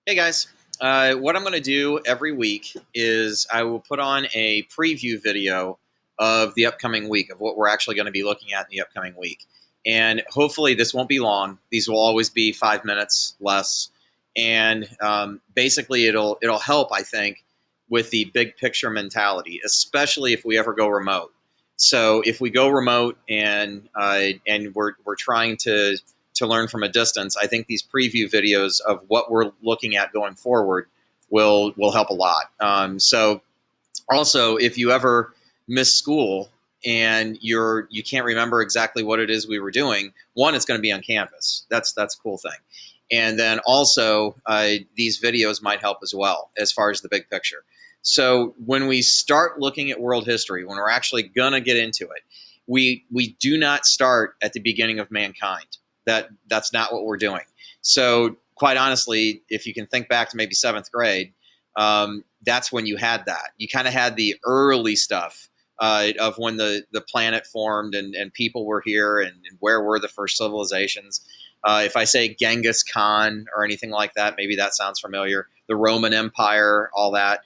Hey guys, what I'm going to do every week is I will put on a preview video of the upcoming week, of what we're actually going to be looking at in the upcoming week. And hopefully this won't be long. These will always be 5 minutes less. And basically it'll help, I think, with the big picture mentality, especially if we ever go remote. So if we go remote and we're trying to learn from a distance, I think these preview videos of what we're looking at going forward will help a lot. So also, if you ever miss school and you can't remember exactly what it is we were doing, one, it's going to be on Canvas. That's a cool thing. And then also, these videos might help as well as far as the big picture. So when we start looking at world history, when we're actually going to get into it, we do not start at the beginning of mankind. That's not what we're doing. So quite honestly, if you can think back to maybe seventh grade, that's when you had that. You kind of had the early stuff of when the planet formed and people were here and where were the first civilizations. If I say Genghis Khan or anything like that, maybe that sounds familiar. The Roman Empire, all that.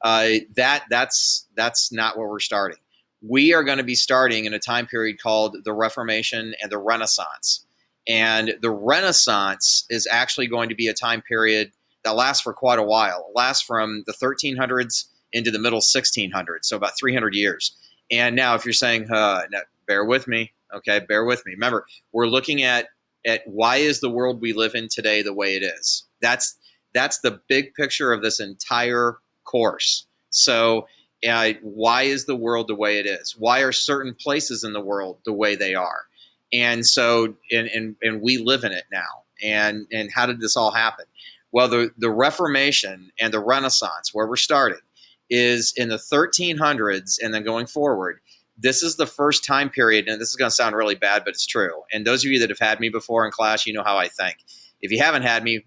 That's not where we're starting. We are going to be starting in a time period called the Reformation and the Renaissance. And the Renaissance is actually going to be a time period that lasts for quite a while. It lasts from the 1300s into the middle 1600s, so about 300 years. And now if you're saying, now, bear with me, okay, bear with me. Remember, we're looking at why is the world we live in today the way it is. That's the big picture of this entire course. So why is the world the way it is? Why are certain places in the world the way they are? And so, and we live in it now. And how did this all happen? Well, the Reformation and the Renaissance, where we're starting, is in the 1300s and then going forward. This is the first time period, and this is going to sound really bad, but it's true. And those of you that have had me before in class, you know how I think. If you haven't had me,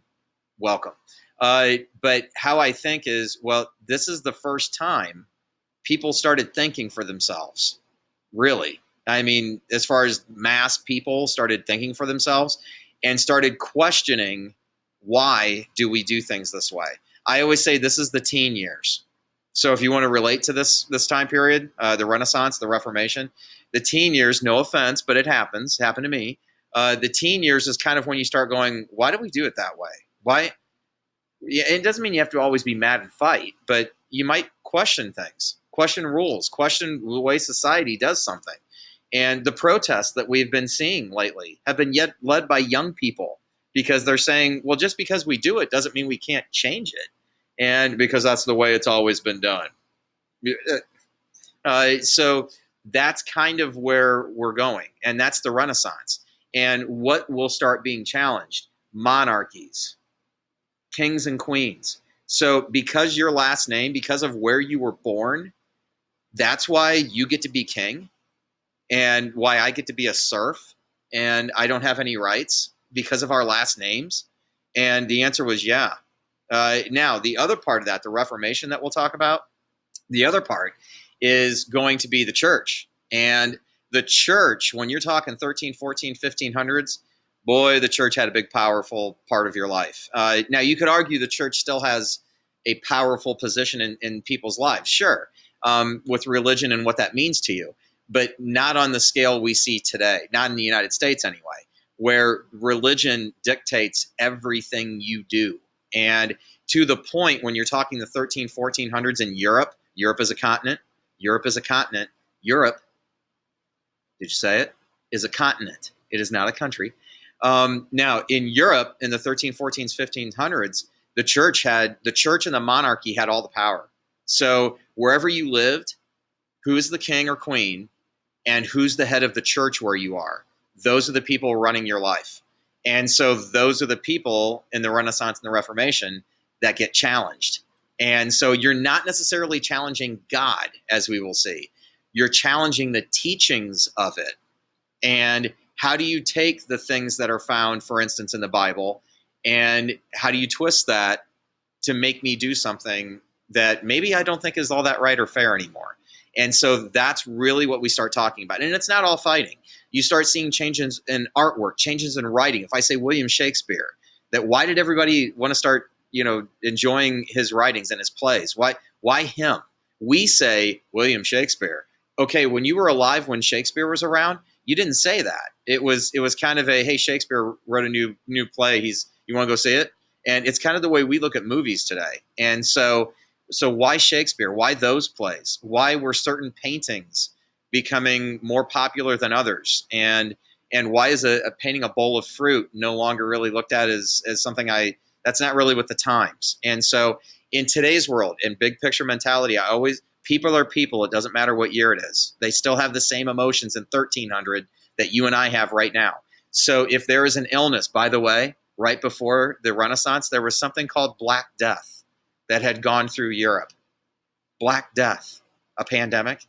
welcome. But how I think is, well, this is the first time people started thinking for themselves, really. I mean, as far as mass people started thinking for themselves and started questioning, why do we do things this way? I always say this is the teen years. So if you want to relate to this time period, the Renaissance, the Reformation, the teen years, no offense, but it happened to me. The teen years is kind of when you start going, why do we do it that way? Why? Yeah, it doesn't mean you have to always be mad and fight, but you might question things, question rules, question the way society does something. And the protests that we've been seeing lately have been yet led by young people because they're saying, well, just because we do it doesn't mean we can't change it. And because that's the way it's always been done. So that's kind of where we're going. And that's the Renaissance. And what will start being challenged? Monarchies, kings and queens. So because your last name, because of where you were born, that's why you get to be king. And why I get to be a serf and I don't have any rights because of our last names? And the answer was yeah. Now, the other part of that, the Reformation that we'll talk about, the other part is going to be the church. And the church, when you're talking 13, 14, 1500s, boy, the church had a big, powerful part of your life. Now, you could argue the church still has a powerful position in people's lives, sure, with religion and what that means to you. But not on the scale we see today, not in the United States anyway, where religion dictates everything you do. And to the point when you're talking the 13, 1400s in Europe, Europe is a continent, Europe, did you say it? Is a continent. It is not a country. Now, in Europe, in the 13, 14s, 1500s, the church and the monarchy had all the power. So wherever you lived, who is the king or queen, and who's the head of the church where you are. Those are the people running your life. And so those are the people in the Renaissance and the Reformation that get challenged. And so you're not necessarily challenging God, as we will see. You're challenging the teachings of it. And how do you take the things that are found, for instance, in the Bible, and how do you twist that to make me do something that maybe I don't think is all that right or fair anymore? And so that's really what we start talking about. And it's not all fighting. You start seeing changes in artwork, changes in writing. If I say William Shakespeare, that why did everybody want to start enjoying his writings and his plays. Why him? We say William Shakespeare. Okay, when you were alive when Shakespeare was around, you didn't say that. It was kind of a, hey, Shakespeare wrote a new play. You want to go see it? And it's kind of the way we look at movies today. And so why Shakespeare? Why those plays? Why were certain paintings becoming more popular than others? And why is a painting a bowl of fruit no longer really looked at as something that's not really with the times? And so in today's world, in big picture mentality, people are people. It doesn't matter what year it is. They still have the same emotions in 1300 that you and I have right now. So if there is an illness, by the way, right before the Renaissance, there was something called Black Death that had gone through Europe. Black Death, a pandemic.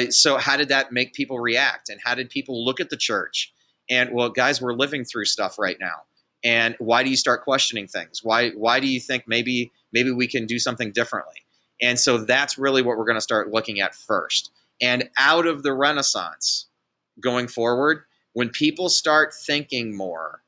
So how did that make people react? And how did people look at the church? And, well, guys, we're living through stuff right now. And why do you start questioning things? Why do you think maybe we can do something differently? And so that's really what we're going to start looking at first. And out of the Renaissance going forward, when people start thinking more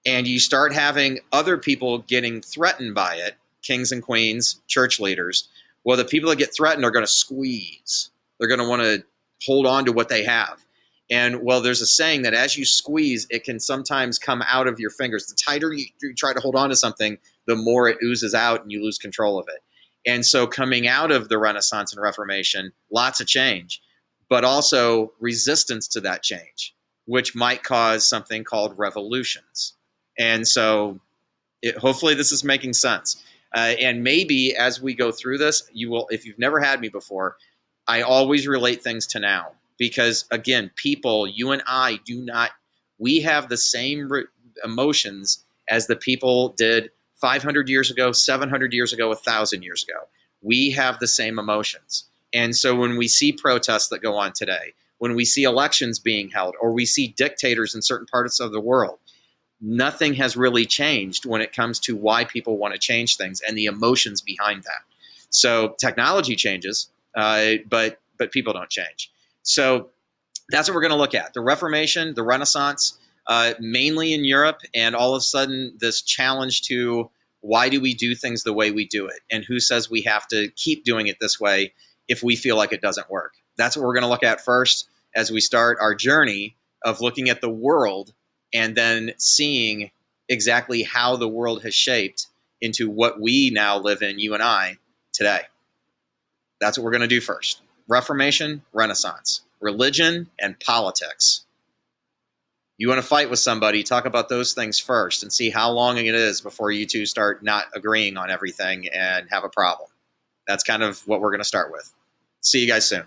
and you start having other people getting threatened by it, kings and queens, church leaders, well, the people that get threatened are going to squeeze. They're going to want to hold on to what they have. And, well, there's a saying that as you squeeze, it can sometimes come out of your fingers. The tighter you try to hold on to something, the more it oozes out and you lose control of it. And so coming out of the Renaissance and Reformation, lots of change, but also resistance to that change, which might cause something called revolutions. And so hopefully this is making sense. And maybe as we go through this, you will, if you've never had me before, I always relate things to now. Because, again, people, you and I we have the same emotions as the people did 500 years ago, 700 years ago, 1,000 years ago. We have the same emotions. And so when we see protests that go on today, when we see elections being held, or we see dictators in certain parts of the world, nothing has really changed when it comes to why people want to change things and the emotions behind that. So technology changes, but people don't change. So that's what we're going to look at. The Reformation, the Renaissance, mainly in Europe, and all of a sudden this challenge to why do we do things the way we do it? And who says we have to keep doing it this way if we feel like it doesn't work? That's what we're going to look at first as we start our journey of looking at the world and then seeing exactly how the world has shaped into what we now live in, you and I, today. That's what we're going to do first. Reformation, Renaissance, religion, and politics. You want to fight with somebody, talk about those things first and see how long it is before you two start not agreeing on everything and have a problem. That's kind of what we're going to start with. See you guys soon.